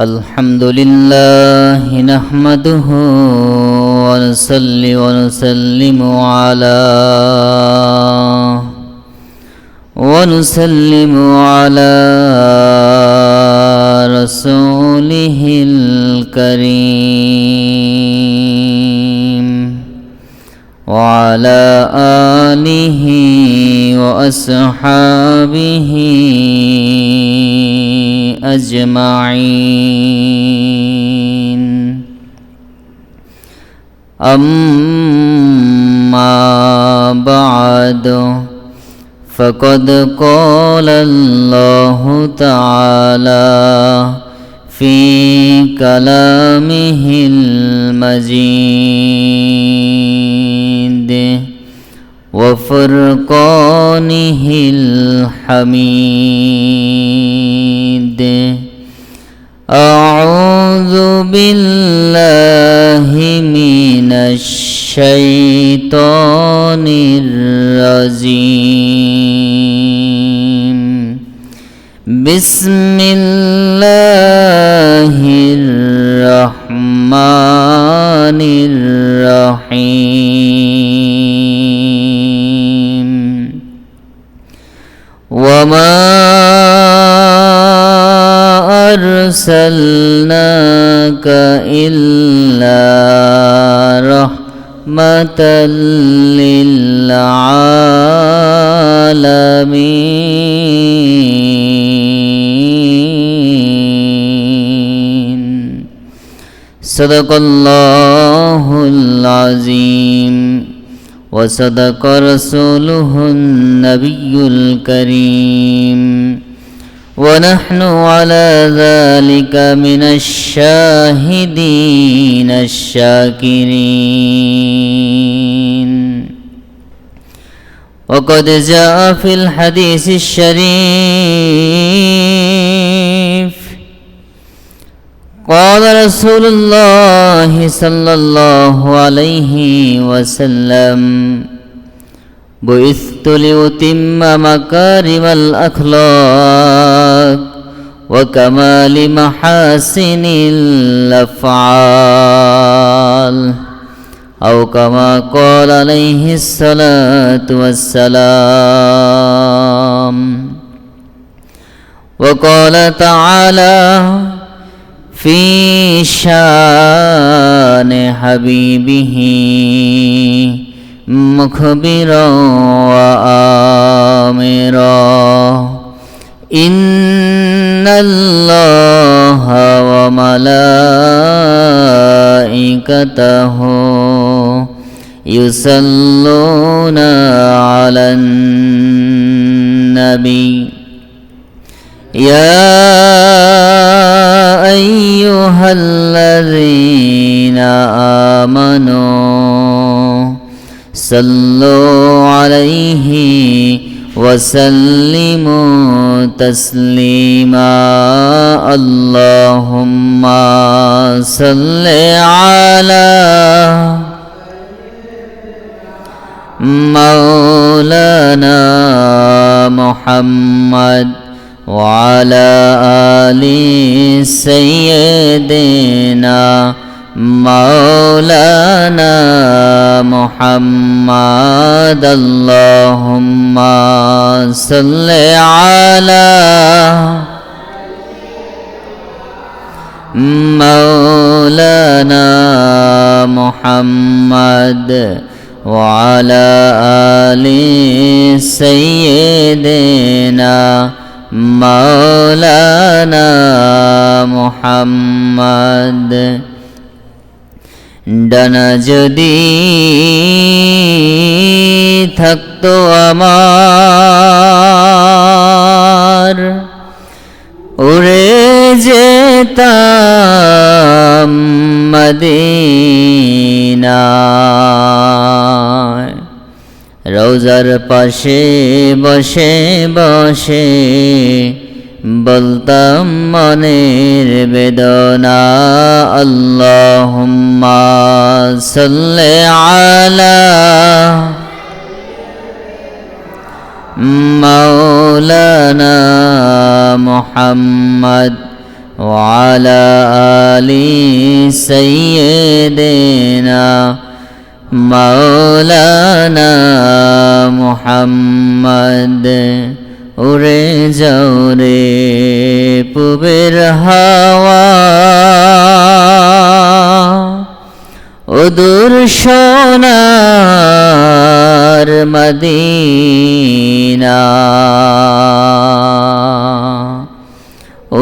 আলহামদুলিল্লাহ নাহমাদুহু ওয়া নুসাল্লি ওয়া নুসাল্লিমু আলা রাসূলিহিল কারীম ওয়া আলা আলিহি ওয়া আসহাবিহি أجمعين أما بعد فقد قال الله تعالى في كلامه المجيد وفرقانه الحميد أعوذ بالله من الشيطان الرجيم بسم الله الرحمن الرحيم وما أرسلناك إلا رحمة للعالمين صدق الله العظيم وصدق رسوله النبي الكريم ونحن على ذلك من الشاهدين الشاكرين وقد جاء في الحديث الشريف قال رسول الله صلى الله عليه وسلم بعثت لأتم مكارم الأخلاق وكمال محاسن الأفعال أو كما قال عليه الصلاة والسلام وقال تعالى في شان حبيبه مخبرا وآمرا إن الله وملائكته يصلون على النبي يا أيها الذين آمنوا صلوا عليه وسلموا تسليما اللهم صل على مولانا محمد وعلى آل سيدنا مولانا محمد اللهم صل على مولانا محمد وعلى آل سيدنا مولانا محمد ডানা যদি থাকতো আমার উড়ে যেতাম মদিনায় রওজার পাশে বসে বসে বলতাম মনের বেদনা আল্লাহুম্মা সাল্লি আলা مولانا محمد وعلى آل سيدنا مولانا محمد উড়ে যাও রে পূবের হাওয়া ওদূর সোনার মদিনা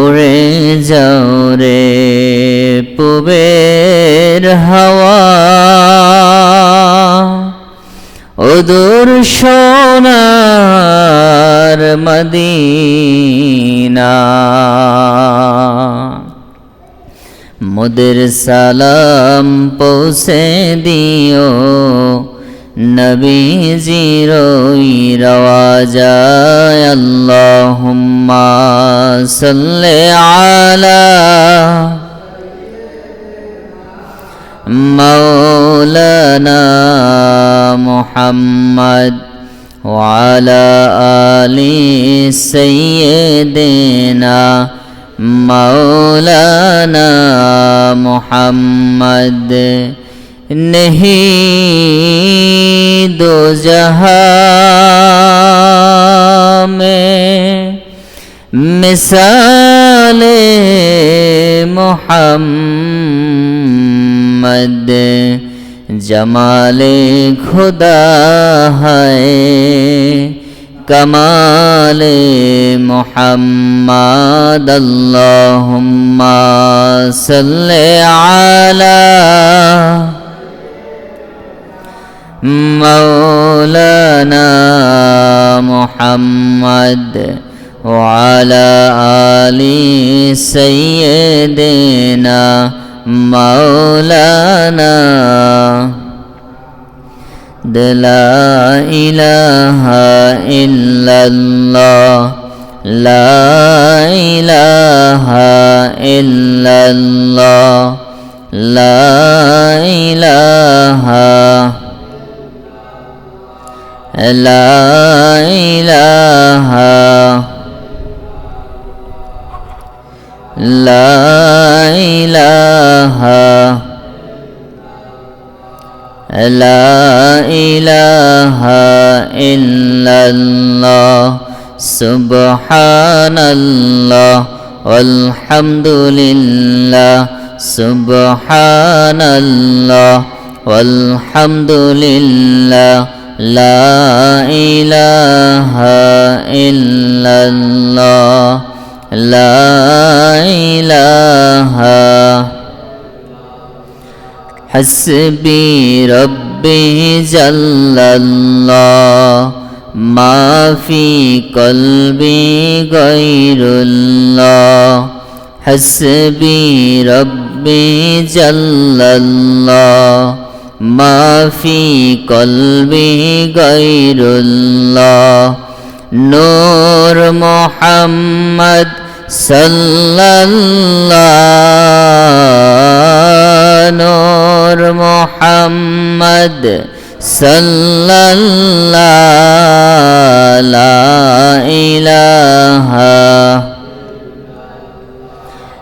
উড়ে যাও রে পূবের হাওয়া ওদূর সোনার মদিনা মোদের সালাম পৌঁছে দিও নবীজির রওয়াজায় আল্লাহুম্মা সাল্লি আলা مولانا محمد وعلى آل سيدنا مولانا محمد नहीं दो जहां में मिसाले मोहम्मद जमाले खुदा है कमाले मोहम्मद अल्लाहुम्मा सल्ले आला मौलाना मुहम्मद वअला आलि सय्यिदिना मौलाना ला इलाहा इल्लल्लाह ला इलाहा इल्लल्लाह ला इलाहा لا إله لا إله لا إله إلا الله سبحان الله والحمد لله سبحان الله والحمد لله لا إله إلا الله لا إله حسبي ربي جل الله ما في قلبي غير الله حسبي ربي جل الله ما في قلبي غير الله نور محمد صلى الله نور محمد صلى الله لا إله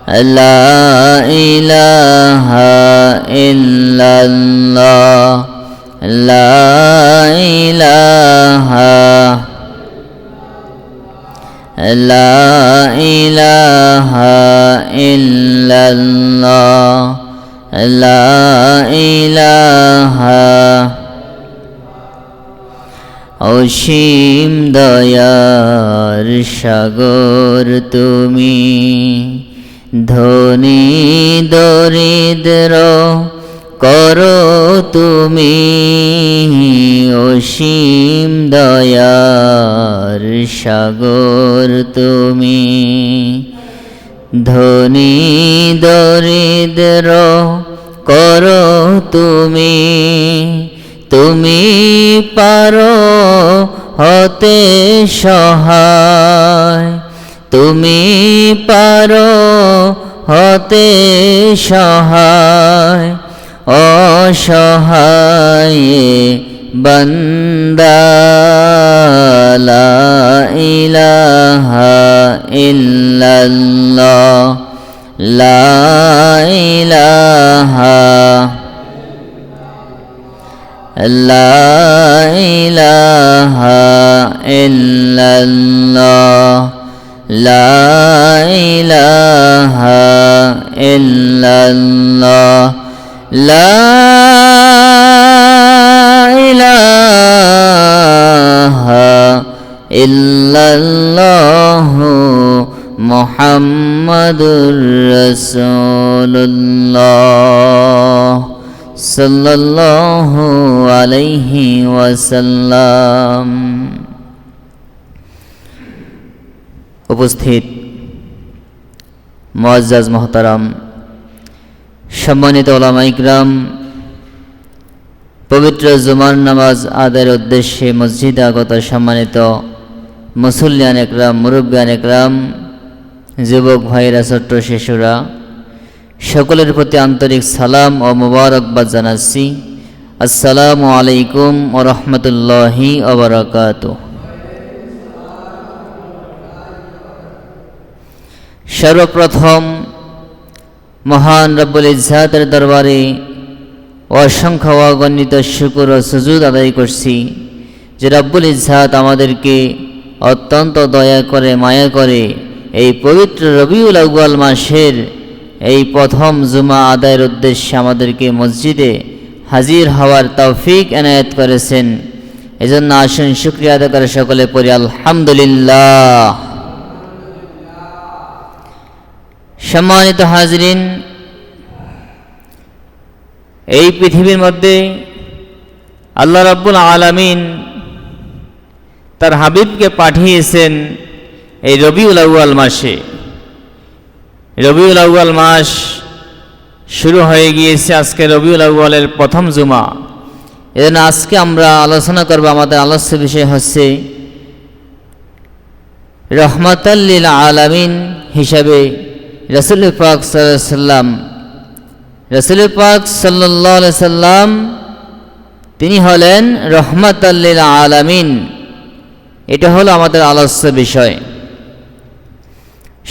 لا إله إلا الله لا إله لا إله إلا الله لا إله অসীম দয়ার সাগর তুমি ধনী দরিদ্র করো তুমি অসীম দয়ার সাগর তুমি ধনী দরিদ্র করো তুমি তুমি পারো হতে সহায় তুমি পারো হতে সহায় অসহায় বান্দা লা ইলাহা ইল্লাল্লাহ লা ইলাহা লা ইলাহা ইল্লাল্লাহ লা ইলাহা ইল্লাল্লাহ লা ইলাহা ইল্লাল্লাহ মুহাম্মাদুর রাসূলুল্লাহ সাল্লাল্লাহু আলাইহি ওয়াসাল্লাম। উপস্থিত মুআজ্জাজ মুহতারাম, সম্মানিত উলামা ইকরাম, পবিত্র জুমার নামাজ আদায়ের উদ্দেশ্যে মসজিদে আগত সম্মানিত মুসল্লিয়ান একরাম, মুরব্বিয়ান একরাম, যুবক ভাইরা, ছোট্ট শিশুরা, সকলের প্রতি আন্তরিক সালাম ও মুবারকবাদ জানাচ্ছি। আসসালামু আলাইকুম ওয়া রাহমাতুল্লাহি ওয়া বারাকাতুহু। সর্বপ্রথম মহান রব্বুল ইজ্জাতের দরবারে অসংখ্য অগণিত শুকর ও সুজুদ আদায় করছি যে রব্বুল ইজ্জাত আমাদেরকে অত্যন্ত দয়া করে, মায়া করে এই পবিত্র রবিউল আউয়াল মাসের এই প্রথম জুমা আদায়ের উদ্দেশ্যে আমাদেরকে মসজিদে হাজির হওয়ার তৌফিক এনায়েত করেছেন। এজন্য আসুন শুকরিয়া আদায় করে সকলে পড়ি আলহামদুলিল্লাহ। সম্মানিত হাজরিন, এই পৃথিবীর মধ্যে আল্লাহ রাব্বুল আলামিন তার হাবিবকে পাঠিয়েছেন এই রবিউল আউয়াল মাসে। রবিউল আউয়াল মাস শুরু হয়ে গিয়েছে, আজকে রবিউল আউয়ালের প্রথম জুমা। এজন্য আজকে আমরা আলোচনা করব, আমাদের আলোচ্য বিষয় হচ্ছে রহমাতাল লিল আলামিন হিসাবে রাসূল পাক সাল্লাল্লাহু আলাইহি সাল্লাম, রাসূল পাক সাল্লাল্লাহু আলাইহি সাল্লাম তিনি হলেন রহমাতাল লিল আলামিন। এটা হলো আমাদের আলোচ্য বিষয়।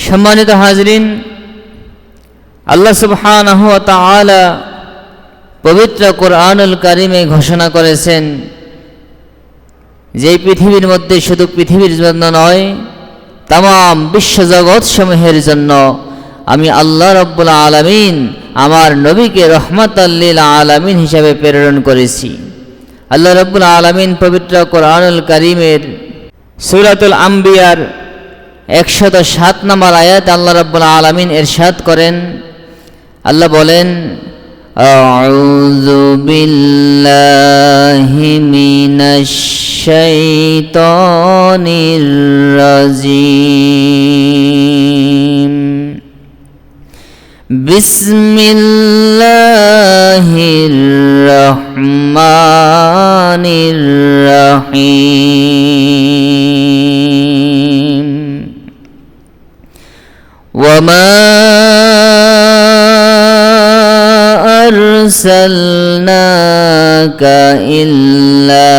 সম্মানিত হাজরিন, আল্লাহ সুবহানাহু ওয়া তাআলা পবিত্র কোরআনুল কারীমে ঘোষণা করেছেন যে পৃথিবীর মধ্যে শুধু পৃথিবীর জন্য নয়, তামাম বিশ্বজগৎ সমূহের জন্য আমি আল্লাহ রাব্বুল আলামিন আমার নবীকে রহমাতাল লিল আলামিন হিসাবে প্রেরণ করেছি। আল্লাহ রাব্বুল আলামিন পবিত্র কোরআনুল কারীমের সূরাতুল আম্বিয়ার 107 নম্বর আয়াত আল্লাহ রাব্বুল আলামিন ইরশাদ করেন, আল্লাহ বলেন, আউযু বিল্লাহি মিনাশ শাইতানির রাজিম, বিসমিল্লাহির রহমানির রহিম, ওয়ামা আরসালনাকা ইল্লা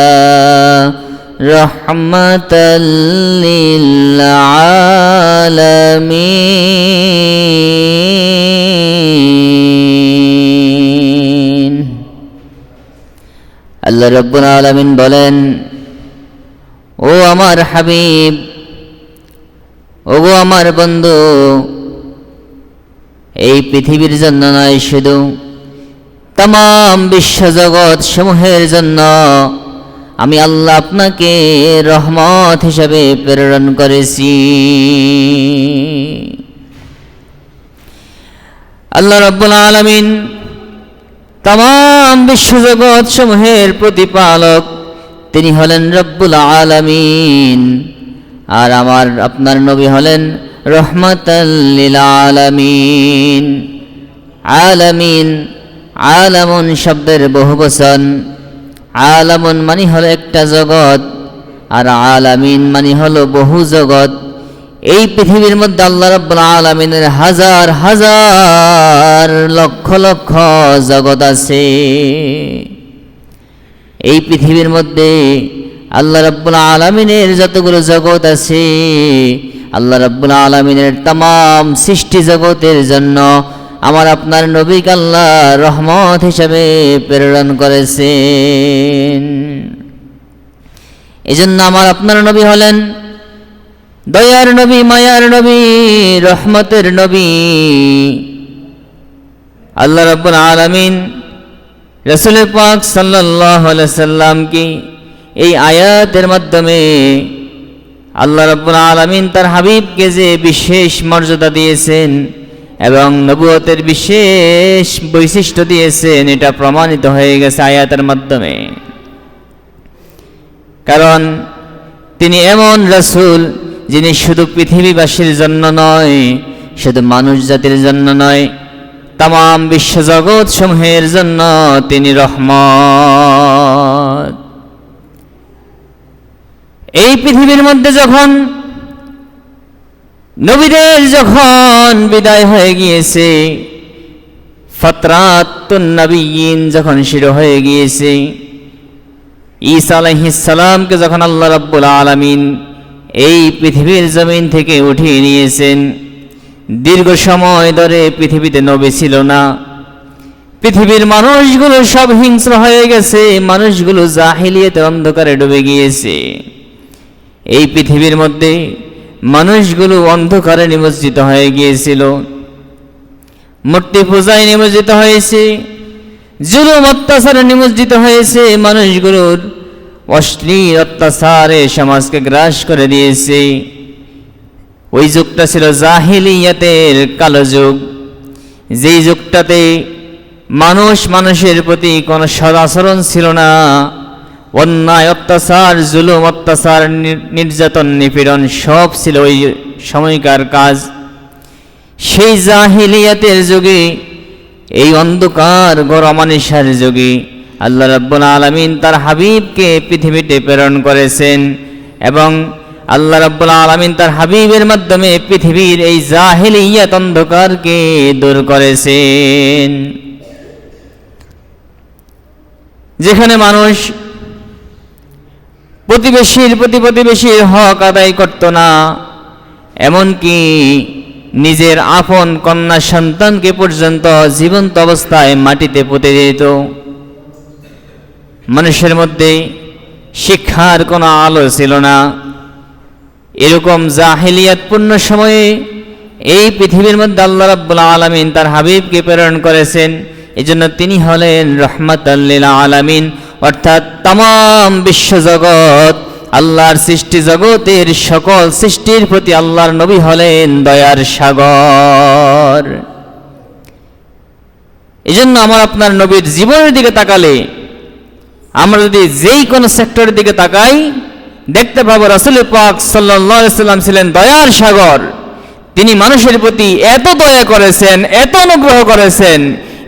রাহমাতাল লিল আলামিন। আল্লাহ রাব্বুল আলামিন বলেন, ও আমার হাবিব, ও গো আমার বন্ধু, এই পৃথিবীর জন্য নয়, শুধু তামাম বিশ্বজগৎ সমূহের জন্য আমি আল্লাহ আপনাকে রহমত হিসাবে প্রেরণ করেছি। আল্লাহ রাব্বুল আলামিন তামাম বিশ্বজগৎ সমূহের প্রতিপালক, তিনি হলেন রব্বুল আলামিন। আর আমার আপনার নবী হলেন রহমাতাল লিল আলামিন। আলামিন, আলামুন শব্দের বহুবচন। আলামুন মানে হলো একটা জগৎ, আর আলামিন মানে হলো বহু জগৎ। এই পৃথিবীর মধ্যে আল্লাহ রাব্বুল আলামিনের হাজার হাজার লক্ষ লক্ষ জগৎ আছে। এই পৃথিবীর মধ্যে আল্লাহ রাব্বুল আলামিনের যতগুলো জগৎ আছে, আল্লাহ রাব্বুল আলামিনের तमाम সৃষ্টি জগতের জন্য আমার আপনার নবীকে আল্লাহ রহমত হিসাবে প্রেরণ করেছেন। এজন্য আমার আপনার নবী হলেন দয়ার নবী, মায়ার নবী, রহমতের নবী। আল্লাহ রাব্বুল আলামিন রাসূল পাক সাল্লাল্লাহু আলাইহি সাল্লামকে এই আয়াতের মাধ্যমে আল্লাহ রাব্বুল আলামিন তার হাবিবকে যে বিশেষ মর্যাদা দিয়েছেন এবং নবুয়তের বিশেষ বৈশিষ্ট্য দিয়েছেন, এটা প্রমাণিত হয়ে গেছে আয়াতের মাধ্যমে। কারণ তিনি এমন রাসূল যিনি শুধু পৃথিবীবাসীর জন্য নয়, শুধু মানুষ জাতির জন্য নয়, तमाम বিশ্বজগৎ সমূহের জন্য তিনি রহমত। এই পৃথিবীর মধ্যে যখন নবীদের যখন বিদায় হয়ে গিয়েছে, ফাতরাতুন নবিয়্যিন যখন শুরু হয়ে গিয়েছে, ঈসা আলাইহিস সালামকে যখন আল্লাহ রাব্বুল আলামিন এই পৃথিবীর জমিন থেকে উঠিয়ে নিয়েছেন, দীর্ঘ সময় ধরে পৃথিবীতে নবী ছিল না। পৃথিবীর মানুষগুলো সব হিংস্র হয়ে গেছে, মানুষগুলো জাহিলিয়াতের অন্ধকারে ডুবে গিয়েছে। এই পৃথিবীর মধ্যে মানুষগুলো অন্ধকারে নিমজ্জিত হয়ে গিয়েছিল, মূর্তি পূজায় নিমজ্জিত হয়েছে, জুলুম অত্যাচারে নিমজ্জিত হয়েছে, মানুষগুলোর অশ্লীল অত্যাচারে সমাজকে গ্রাস করে দিয়েছে। ওই যুগটা ছিল জাহিলিয়াতের কালো যুগ, যেই যুগটাতে মানুষ মানুষের প্রতি কোনো সদাচরণ ছিল না, অন্যায় অত্যাচার, জুলুম অত্যাচার, নির্যাতন নিপীড়ন সব ছিল ওই সময়কার কাজ। সেই জাহিলিয়াতের যুগে, এই অন্ধকার গরমানিসার যুগে আল্লাহ রাব্বুল আলামিন তার হাবিবকে পৃথিবীতে প্রেরণ করেছেন এবং আল্লাহ রাব্বুল আলামিন তার হাবিবের মাধ্যমে পৃথিবীর এই জাহিলিয়াত অন্ধকারকে দূর করেছেন। যেখানে মানুষ প্রতিবেশীর হক আদায় করত না, এমনকি নিজের আপন কন্যা সন্তানকে পর্যন্ত জীবন্ত অবস্থায় মাটিতে পুঁতে দিত। মানুষের মধ্যে শিক্ষার কোনো আলো ছিল না। এরকম জাহিলিয়াতপূর্ণ সময়ে এই পৃথিবীর মধ্যে আল্লাহ রাব্বুল আলামিন তার হাবিবকে প্রেরণ করেছেন। এজন্য তিনি হলেন রহমাতাল লিল আলামিন, অর্থাৎ तमाम বিশ্বজগৎ, আল্লাহর সৃষ্টি জগতের সকল সৃষ্টির প্রতি আল্লাহর নবী হলেন দয়ার সাগর। এজন্য আমার আপনার নবীর জীবনের দিকে তাকালে, আমরা যদি যেই কোনো সেক্টরের দিকে তাকাই, দেখতে পাবো রাসূল পাক সাল্লাল্লাহু আলাইহি সাল্লাম ছিলেন দয়ার সাগর। তিনি মানুষের প্রতি এত দয়া করেছেন, এত অনুগ্রহ করেছেন,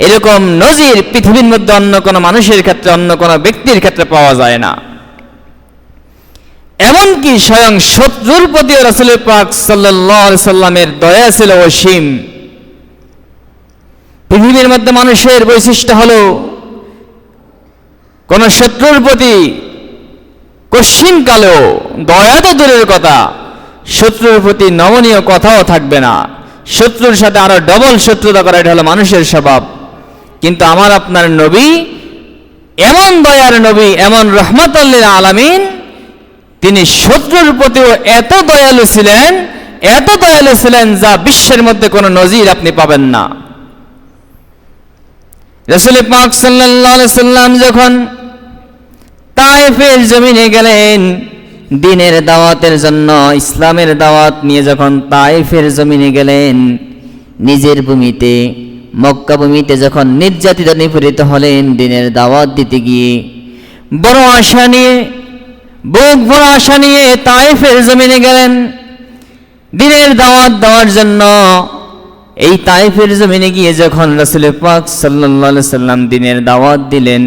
এরকম নজির পৃথিবীর মধ্যে অন্য কোনো মানুষের ক্ষেত্রে, অন্য কোনো ব্যক্তির ক্ষেত্রে পাওয়া যায় না। এমনকি স্বয়ং শত্রুর প্রতি রাসূল পাক সাল্লাল্লাহু আলাইহি সাল্লামের দয়া ছিল অসীম। পৃথিবীর মধ্যে মানুষের বৈশিষ্ট্য হলো কোন শত্রুর প্রতি কশিন কালেও দয়া তো দূরের কথা, শত্রুর প্রতি নমনীয় কথাও থাকবে না। শত্রুর সাথে আরো ডবল শত্রুতা করা, এটা হলো মানুষের স্বভাব। কিন্তু আমার আপনার নবী এমন দয়ার নবী, এমন রহমাতুল লিল আলামিন, তিনি শত্রুর প্রতিও এত দয়ালু ছিলেন, এত দয়ালু ছিলেন যা বিশ্বের মধ্যে কোনো নজির আপনি পাবেন না। রাসূল পাক সাল্লাল্লাহু আলাইহি সাল্লাম যখন তায়েফের জমিনে গেলেন দ্বীনের দাওয়াতের জন্য, ইসলামের দাওয়াত নিয়ে যখন তায়েফের জমিনে গেলেন, নিজের ভূমিতে মক্কা ভূমিতে যখন নির্যাতিত নিপীড়িত হলেন দ্বীনের দাওয়াত দিতে গিয়ে, বড় আশা নিয়ে, বুক বড় আশা নিয়ে তায়েফের জমিনে গেলেন দ্বীনের দাওয়াত দেওয়ার জন্য। এই তায়েফের জমিনে গিয়ে যখন রাসূল পাক সাল্লাল্লাহু আলাইহি সাল্লাম দ্বীনের দাওয়াত দিলেন,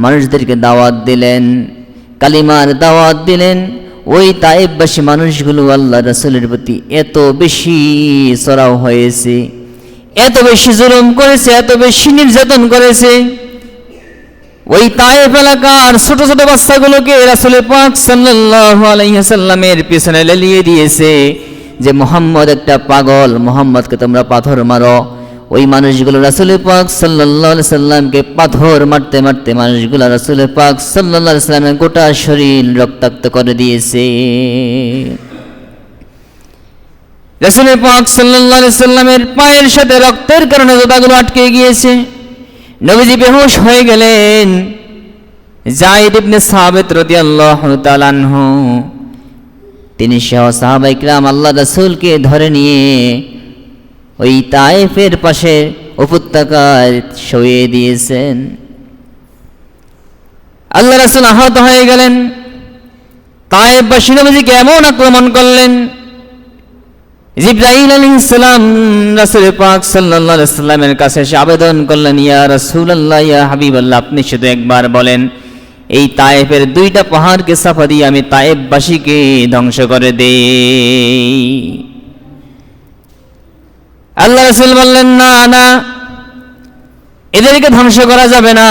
মানুষদেরকে দাওয়াত দিলেন, কালিমার দাওয়াত দিলেন, ওই তায়েফবাসী মানুষগুলো আল্লাহ রাসূলের প্রতি এত বেশি চড়াও হয়েছে, এত বেশি জুলুম করেছে, এত বেশি নির্যাতন করেছে। ওই তায়েফ এলাকার ছোট ছোট বাচ্চাগুলোকে রাসূল পাক সাল্লাল্লাহু আলাইহি ওয়াসাল্লামের পিছনে লেলিয়ে দিয়েছে যে মুহাম্মদ একটা পাগল, মুহাম্মদকে তোমরা পাথর মারো। ওই মানুষগুলো রাসূল পাক সাল্লাল্লাহু আলাইহি সাল্লামকে পাথর মারতে মারতে মানুষগুলো রাসূল পাক সাল্লাল্লাহু আলাইহি সাল্লামের গোটা শরীর রক্তাক্ত করে দিয়েছে। রাসূল পাক সাল্লাল্লাহু আলাইহি সাল্লামের পায়ের সাথে রক্তের কারণে জুতাগুলো আটকে গিয়েছে। নবীজি বেহুশ হয়ে গেলেন। যায়েদ ইবনে সাবিত রাদিয়াল্লাহু তাআলা আনহু তিনি সহ সাহাবায়ে কিরাম আল্লাহ রাসূলকে ধরে নিয়ে ওই তায়েফের পাশে উপত্যকায় শুইয়ে দিয়েছেন। আল্লাহ রাসূল আহত হয়ে গেলেন। তায়েফবাসী নবীজিকে এমন আক্রমণ করলেন, জিবরাইল আলাইহিস সালাম রাসূল পাক সাল্লাল্লাহু আলাইহি সাল্লামের কাছে এসে আবেদন করলেন, ইয়া রাসূলুল্লাহ, ইয়া হাবিবাল্লাহ, আপনি শুধু একবার বলেন এই তায়েফের দুইটা পাহাড়কে চাপা দিয়ে আমি তায়েফবাসীকে ধ্বংস করে দেই। আল্লাহ রাসূল বললেন, না না, এদেরকে ধ্বংস করা যাবে না,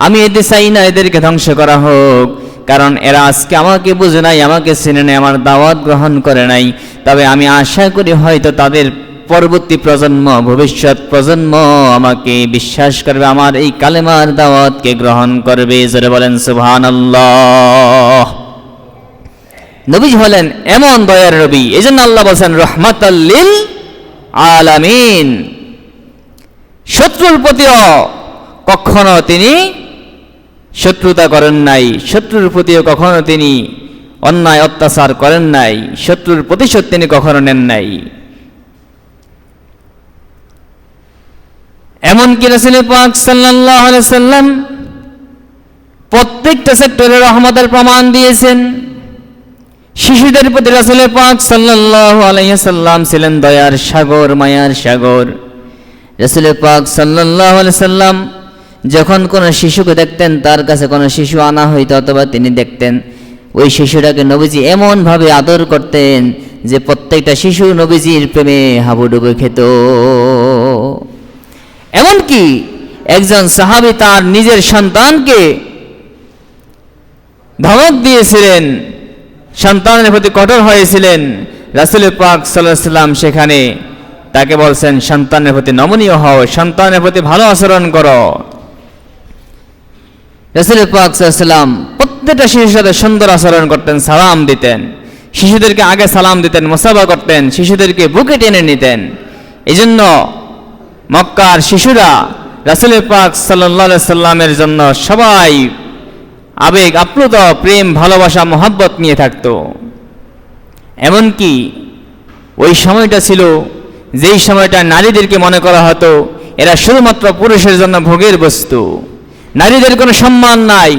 আমি এতে চাই না এদেরকে ধ্বংস করা হোক, কারণ এরা আজকে আমাকে বুঝে নাই, আমাকে চেনে নাই, আমার দাওয়াত গ্রহণ করে নাই। তবে আমি আশা করি হয়তো তাদের পরবর্তী প্রজন্ম, ভবিষ্যৎ প্রজন্ম আমাকে বিশ্বাস করবে, আমার এই কালেমার দাওয়াতকে গ্রহণ করবে। জোরে বলেন সুবহানাল্লাহ। নবীজি হলেন এমন দয়ার নবী, এজন্য আল্লাহ বলেন রাহমাতাল লিল আলামিন। শত্রুর প্রতিও কখনো তিনি শত্রুতা করেন নাই, শত্রুর প্রতিও কখনো তিনি অন্যায় অত্যাচার করেন নাই, শত্রুর প্রতিশোধ তিনি কখনো নেন নাই। এমনকি রাসূল পাক সাল্লাল্লাহু আলাইহি সাল্লাম প্রত্যেকটা সেক্টরে রহমতের প্রমাণ দিয়েছেন। শিশুদের প্রতি রাসূল পাক সাল্লাল্লাহু আলাইহি সাল্লাম ছিলেন দয়ার সাগর, মায়ার সাগর। রাসূল পাক সাল্লাল্লাহু আলাইহি সাল্লাম যখন কোনো শিশুকে দেখতেন, তার কাছে কোনো শিশু আনা হইতো অথবা তিনি দেখতেন, ওই শিশুটাকে নবীজি এমনভাবে আদর করতেন যে প্রত্যেকটা শিশু নবীজির প্রেমে হাবুডুবু খেত। এমনকি একজন সাহাবী তার নিজের সন্তানকে ধমক দিয়েছিলেন, সন্তানের প্রতি কঠোর হয়েছিলেন। রাসূল পাক সাল্লাল্লাহু আলাইহি সাল্লাম সেখানে তাকে বলছেন, সন্তানের প্রতি নমনীয় হও, সন্তানের প্রতি ভালো আচরণ করো। রাসূল পাক সাল্লাল্লাহু আলাইহি সাল্লাম প্রত্যেকটা শিশুর সাথে সুন্দর আচরণ করতেন, সালাম দিতেন, শিশুদেরকে আগে সালাম দিতেন, মুসাফা করতেন, শিশুদেরকে বুকে টেনে নিতেন। এজন্য মক্কার শিশুরা রাসূল পাক সাল্লাল্লাহু আলাইহি সাল্লামের জন্য সবাই আবেগ আপ্লুত, প্রেম, ভালোবাসা, মহব্বত নিয়ে থাকতো। এমনকি ওই সময়টা ছিল যেই সময়টা নারীদেরকে মনে করা হতো এরা শুধুমাত্র পুরুষের জন্য ভোগের বস্তু, নারীদের কোনো সম্মান নাই,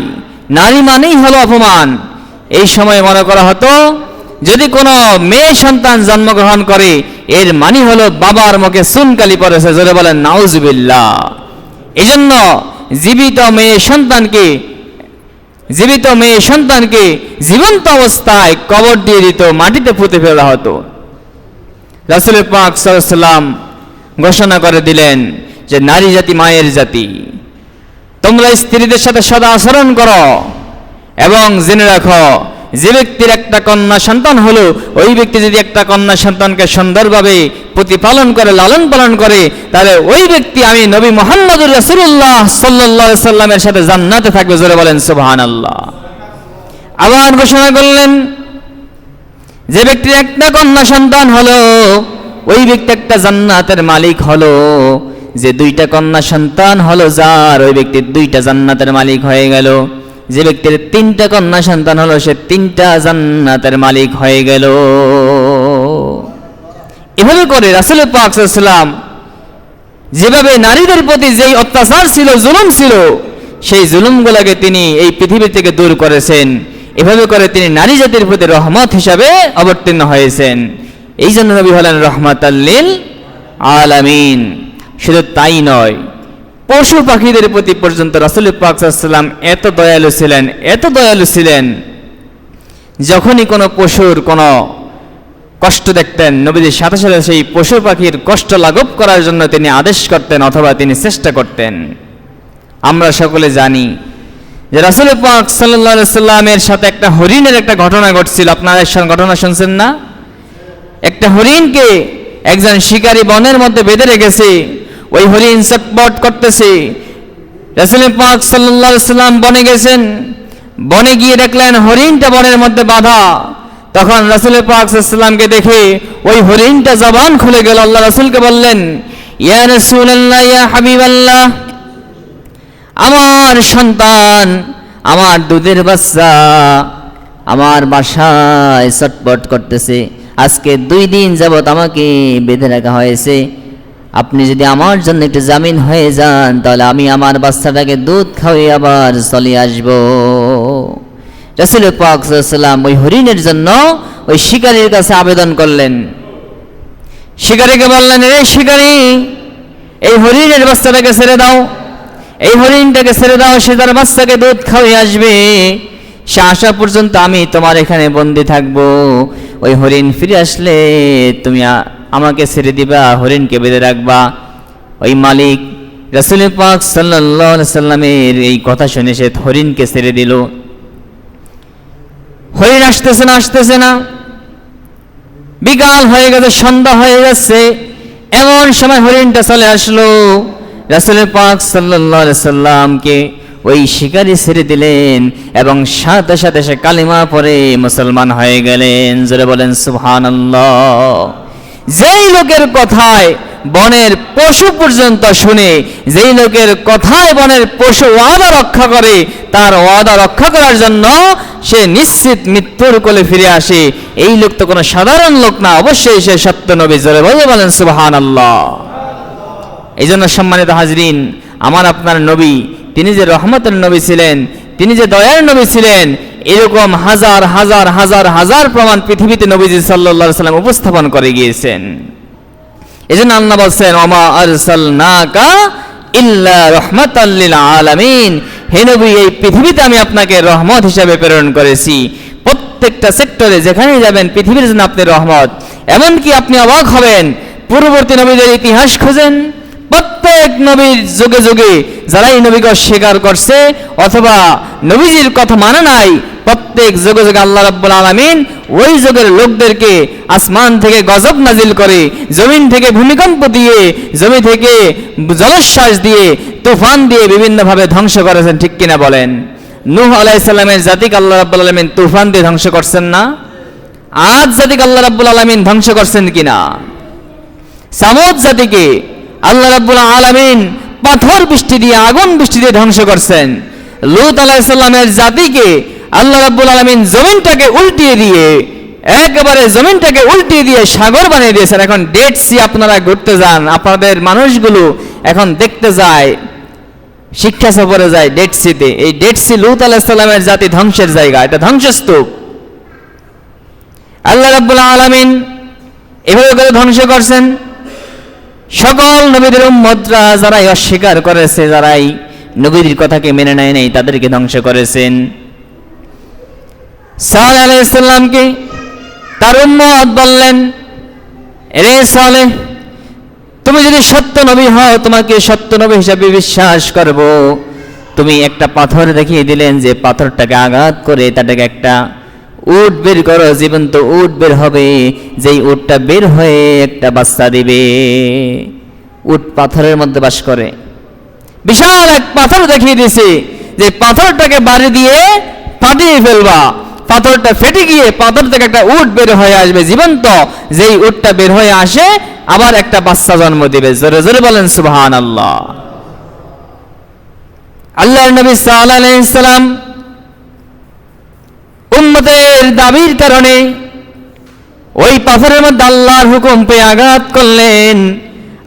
নারী মানেই হলো অপমান। এই সময় মনে করা হতো যদি কোনো মেয়ে সন্তান জন্মগ্রহণ করে এর মানে হলো বাবার মুখে চুনকালি পড়েছে। জোরে বলেন নাউজুবিল্লাহ। এজন্য জীবিত মেয়ে সন্তানকে জীবন্ত অবস্থায় কবর দিয়ে দিত, মাটিতে পুঁতে ফেলা হতো। রাসূল পাক সাল্লাল্লাহু আলাইহি সাল্লাম ঘোষণা করে দিলেন যে নারী জাতি মায়ের জাতি, তোমরা স্ত্রীদের সাথে সদা আচরণ করো এবং জেনে রাখো যে ব্যক্তির একটা কন্যা সন্তান হলো ওই ব্যক্তি যদি একটা কন্যা সন্তানকে সুন্দরভাবে প্রতিপালন করে, লালন পালন করে, তাহলে ওই ব্যক্তি আমি নবী মুহাম্মদুর রাসূলুল্লাহ সাল্লাল্লাহু আলাইহি সাল্লামের সাথে জান্নাতে থাকবে। জোরে বলেন সুবহানাল্লাহ। আবার ঘোষণা করলেন যে ব্যক্তির একটা কন্যা সন্তান হলো ওই ব্যক্তি একটা জান্নাতের মালিক হলো। যে দুইটা কন্যা সন্তান হলো যার, ওই ব্যক্তির দুইটা জান্নাতের মালিক হয়ে গেল। যে ব্যক্তির তিনটা কন্যা সন্তান হলো সে তিনটা জান্নাতের মালিক হয়ে গেল। এভাবে করে রাসূল পাক সাল্লাল্লাহু আলাইহি সাল্লাম যেভাবে নারীদের প্রতি যেই অত্যাচার ছিল, জুলুম ছিল, সেই জুলুমগুলোকে তিনি এই পৃথিবী থেকে দূর করেছেন। এভাবে করে তিনি নারী জাতির প্রতি রহমত হিসাবে অবতীর্ণ হয়েছেন। এই জন্য নবী হলেন রাহমাতাল লিল আলামিন। শুধু তাই নয়, পশু পাখিদের প্রতি পর্যন্ত রাসূল পাক সাল্লাল্লাহু আলাইহি সাল্লাম এত দয়ালু ছিলেন, যখনই কোনো পশুর কোনো কষ্ট দেখতেন নবীজির সাথে সাথে সেই পশু পাখির কষ্ট লাঘব করার জন্য তিনি আদেশ করতেন অথবা তিনি চেষ্টা করতেন। আমরা সকলে জানি যে রাসূল পাক সাল্লাল্লাহু আলাইহি সাল্লামের সাথে একটা হরিণের একটা ঘটনা ঘটছিল। আপনারা এই ঘটনা শুনছেন না? একটা হরিণকে একজন শিকারী বনের মধ্যে বেঁধে রেখেছে। ওই হরিণ ছটফট করতেছে। রাসূল পাক সাল্লাল্লাহু আলাইহি সাল্লাম বনে গেছেন। বনে গিয়ে দেখলেন হরিণটা বনের মধ্যে বাঁধা। তখন রাসূল পাক সাল্লাল্লাহু আলাইহি সাল্লামকে দেখে ওই হরিণটা জবান খুলে গেল। আল্লাহ রাসূলকে বললেন, ইয়া রাসূলুল্লাহ, ইয়া হাবিবাল্লাহ, আমার সন্তান, আমার দুধের বাচ্চা আমার বাসায় ছটফট করতেছে। আজকে 2 দিন যাবত আমাকে বেঁধে রাখা হয়েছে। আপনি যদি আমার জন্য একটু জামিন হয়ে যান, তাহলে আমি আমার বাচ্চাটাকে দুধ খাওয়াই আবার চলে আসব। রাসূল পাক সাল্লাল্লাহু আলাইহি সাল্লাম ওই হরিণের জন্য ওই শিকারীর কাছে আবেদন করলেন। শিকারীকে বললেন, রে শিকারী, এই হরিণের বাচ্চাটাকে ছেড়ে দাও, এই হরিণটাকে ছেড়ে দাও, সে তার বাচ্চাকে দুধ খাওয়াই আসবে। সে আসা পর্যন্ত আমি তোমার এখানে বন্দি থাকবো। ওই হরিণ ফিরে আসলে তুমি আমাকে ছেড়ে দিবা, হরিণকে বেঁধে রাখবা। ওই মালিক রাসূল পাক সাল্লাল্লাহু আলাইহি সাল্লামের এই কথা শুনে সে হরিণকে ছেড়ে দিল। হরিণ আসতেছে না। বিকাল হয়ে গেছে, সন্ধ্যা হয়ে যাচ্ছে। এমন সময় হরিণটা চলে আসলো। রাসূল পাক সাল্লাল্লাহু আলাইহি সাল্লামকে ওই শিকারী ছেড়ে দিলেন এবং সাথে সাথে সে কালিমা পড়ে মুসলমান হয়ে গেলেন। জোরে বলেন সুবহানাল্লাহ। যেই লোকের কথায় বনের পশু পর্যন্ত শুনে, যেই লোকের কথায় বনের পশু ওয়াদা রক্ষা করে, তার ওয়াদা রক্ষা করার জন্য সে নিশ্চিত মৃত্যুর কোলে ফিরে আসে, এই লোক তো কোনো সাধারণ লোক না, অবশ্যই সে সত্য নবী। জোরে বলেন সুবহানাল্লাহ। এই জন্য সম্মানিত হাজরিন, আমার আপনার নবী, তিনি যে রহমতের নবী ছিলেন, তিনি যে দয়ার নবী ছিলেন, এরকম হাজার হাজার হাজার হাজার প্রমাণ পৃথিবীতে নবীজি সাল্লাল্লাহু আলাইহি সাল্লাম উপস্থাপন করে গিয়েছেন। এজন্য আল্লাহ বলেন, ওমা আরসালনাকা ইল্লা রাহমাতাল লিল আলামিন, হে নবী, এই পৃথিবীতে আমি আপনাকে রহমত হিসেবে প্রেরণ করেছি। প্রত্যেকটা সেক্টরে যেখানে যাবেন পৃথিবীর জন্য আপনি রহমত। এমনকি আপনি অবাক হবেন, পূর্ববর্তী নবীদের ইতিহাস খোঁজেন, প্রত্যেক নবীর যুগে যুগে যারা এই নবীকে অস্বীকার করছে অথবা নবীজির কথা মানে নাই, প্রত্যেক যুগে যুগে আল্লাহ রাব্বুল আলামিন ওই যুগের লোকদেরকে আসমান থেকে গজব নাজিল করে, জমিন থেকে ভূমিকম্প দিয়ে, জমি থেকে জলোচ্ছ্বাস দিয়ে, তুফান দিয়ে বিভিন্নভাবে ধ্বংস করেছেন। ঠিক কিনা বলেন? নূহ আলাইহিস সালামের জাতিকে আল্লাহ রাব্বুল আলামিন তুফান দিয়ে ধ্বংস করছেন না? আদ জাতিকে আল্লাহ রাব্বুল আলামিন ধ্বংস করছেন কিনা? সামুদ জাতিকে আল্লাহ রাব্বুল আলামিন পাথর বৃষ্টি দিয়ে, আগুন বৃষ্টি দিয়ে ধ্বংস করছেন। লূত আলাইহিস সালামের জাতিকে আল্লাহ রাব্বুল আলামিন জমিনটাকে উল্টিয়ে দিয়ে, একেবারে জমিনটাকে উল্টিয়ে দিয়ে সাগর বানিয়ে দিয়েছেন। এখন ডেড সি আপনারা ঘুরতে যান, আপনাদের মানুষগুলো এখন দেখতে যায়, শিক্ষা সফরে যায় ডেড সিতে। এই ডেড সি লূত আলাইহিস সালামের জাতি ধ্বংসের জায়গা, এটা ধ্বংসস্তূপ। আল্লাহ রাব্বুল আলামিন এভাবে করে ধ্বংস করছেন। সকল নবীদের উম্মতরা যারাই অস্বীকার করেছে, যারাই নবীর কথাকে মেনে নেয় নাই, তাদেরকে ধ্বংস করেছেন। সালেহ আলাইহিস সালামকে তার উম্মত বললেন, রে সালেহ, তুমি যদি সত্য নবী হও, তোমাকে সত্য নবী হিসেবে বিশ্বাস করব। তুমি একটা পাথর দেখিয়ে দিলেন, যে পাথরটাকে আঘাত করে তাটাকে একটা উট বের করো, জীবন্ত উট বের হবে, যেই উটটা বের হয়ে একটা বাচ্চা দিবে। উট পাথরের মধ্যে বাস করে। বিশাল এক পাথর দেখিয়ে দিয়েছে, যে পাথরটাকে বাড়ি দিয়ে ফাটিয়ে ফেলবা, পাথরটা ফেটে গিয়ে পাথর থেকে একটা উট বের হয়ে আসবে জীবন্ত। যেই উটটা বের হয়ে আসে আবার একটা বাচ্চা জন্ম দিবে। জোরে জোরে বলেন সুবহানাল্লাহ। আল্লাহর নবী সাল্লাল্লাহু আলাইহি সাল্লাম উম্মতের দাবির কারণে ওই পাথরের মধ্যে আল্লাহর হুকুম পেয়ে আঘাত করলেন।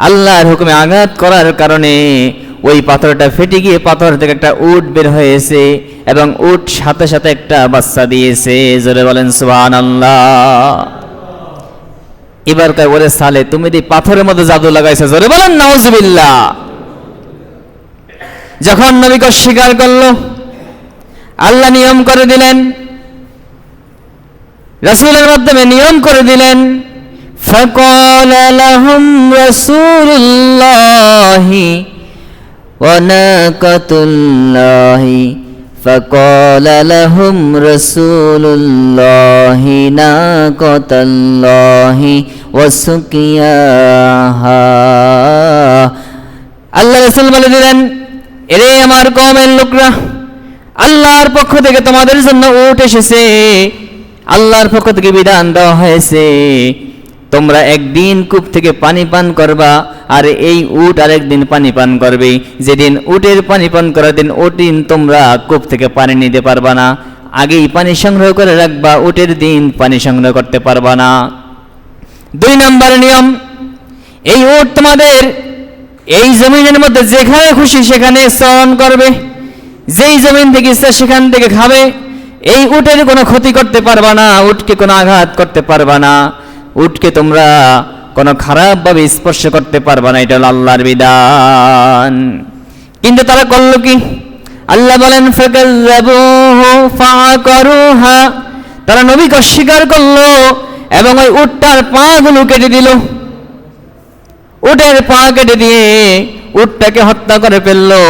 আল্লাহর হুকুমে আঘাত করার কারণে ওই পাথরটা ফেটে গিয়ে পাথর থেকে একটা উট বের হয়েছে এবং উট সাথে সাথে একটা বাচ্চা দিয়েছে। জোরে বলেন সুবহানাল্লাহ। এবার কয়, ওরে সালে, তুমি এই পাথরের মধ্যে জাদু লাগাইছো। জোরে বলেন নাউজুবিল্লাহ। যখন নবীকে অস্বীকার করলো, আল্লাহ নিয়ম করে দিলেন, রাসূলের মাধ্যমে নিয়ম করে দিলেন, ফাকালা লাহুম রাসূলুল্লাহি ওয়া নাকাতুল্লাহি فقال لهم رسول الله ناقة الله وسقياها আল্লাহ রাসূল বলে দিলেন, এরে আমার কওমের লোকরা, আল্লাহর পক্ষ থেকে তোমাদের জন্য উট এসেছে, আল্লাহর পক্ষ থেকে বিধান দেওয়া হয়েছে, তোমরা একদিন কূপ থেকে পানি পান করবা, আর এই উট আরেকদিন পানি পান করবে। যেদিন উটের পানি পান করার দিন, ওই দিন তোমরা কূপ থেকে পানি নিতে পারবা না, আগেই পানি সংগ্রহ করে রাখবা, উটের দিন পানি সংগ্রহ করতে পারবা না। 2 নম্বর নিয়ম, এই উট তোমাদের এই জমিনের মধ্যে যেখানে খুশি সেখানে চরণ করবে, যেই জমিন থেকে ইচ্ছা সেখান থেকে খাবে। এই উটের কোনো ক্ষতি করতে পারবা না, উটকে কোনো আঘাত করতে পারবা না, উটকে তোমরা কোনো খারাপভাবে স্পর্শ করতে পারবা না, এটা হলো আল্লাহর বিধান। কিন্তু তারা করলো কি? আল্লাহ বলেন ফাকাযাবুহু ফাআকারুহা, তারা নবীকে অস্বীকার করলো এবং ওই উটটার পাগুলো কেটে দিল। উটের পা কেটে দিয়ে উটটাকে হত্যা করে ফেললো।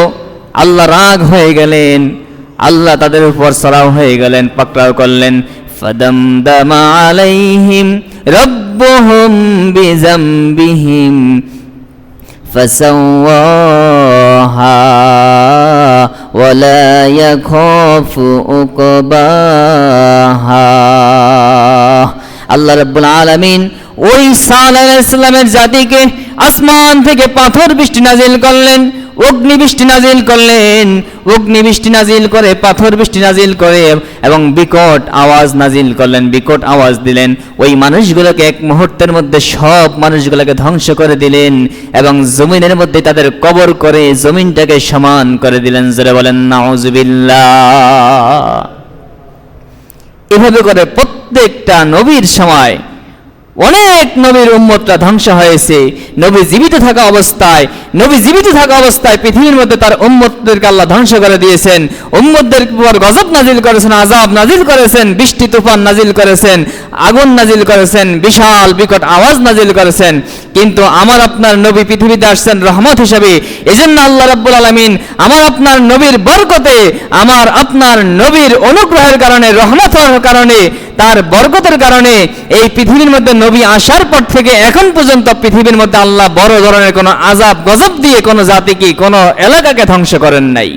আল্লাহ রাগ হয়ে গেলেন, আল্লাহ তাদের উপর চড়াও হয়ে গেলেন, পাকড়াও করলেন। ফাদামদামা আলাইহিম রাব্বুহুম বিযামবিহিম ফাসাওয়াহা ওয়ালা ইয়াখাফু উকবাহা। আল্লাহ রাব্বুল আলামিন ওই সালেহ আলাইহিস সালামের জাতিকে আসমান থেকে পাথর বৃষ্টি নাজিল করলেন, অগ্নি বৃষ্টি নাজিল করলেন, অগ্নি বৃষ্টি নাজিল করে, পাথর বৃষ্টি নাজিল করে এবং বিকট আওয়াজ নাজিল করলেন, বিকট আওয়াজ দিলেন। ওই মানুষগুলোকে এক মুহূর্তের মধ্যে সব মানুষগুলোকে ধ্বংস করে দিলেন এবং জমিনের মধ্যে তাদের কবর করে জমিনটাকে সমান করে দিলেন। জোরে বলেন নাউযুবিল্লাহ। এভাবে করে প্রত্যেকটা নবীর সময় অনেক নবীর উম্মতরা ধ্বংস হয়েছে। নবী জীবিত থাকা অবস্থায় পৃথিবীর মধ্যে তার উম্মতদেরকে আল্লাহ ধ্বংস করে দিয়েছেন। উম্মতদের উপর গজব নাজিল করেছেন, আযাব নাজিল করেছেন, বৃষ্টি তুফান নাজিল করেছেন, আগুন নাজিল করেছেন, বিশাল বিকট আওয়াজ নাজিল করেছেন। কিন্তু আমার আপনার নবী পৃথিবীতে আসছেন রহমত হিসেবে। এজন্য আল্লাহ রাব্বুল আলামিন আমার আপনার নবীর বরকতে, আমার আপনার নবীর অনুগ্রহের কারণে, রহমতের কারণে, তার বরকতের কারণে এই পৃথিবীর মধ্যে নবী আসার পর থেকে এখন পর্যন্ত পৃথিবীর মধ্যে আল্লাহ বড় ধরনের কোনো আযাব গজব দিয়ে কোনো জাতিকে, কোনো এলাকাকে ধ্বংস করেন নাই।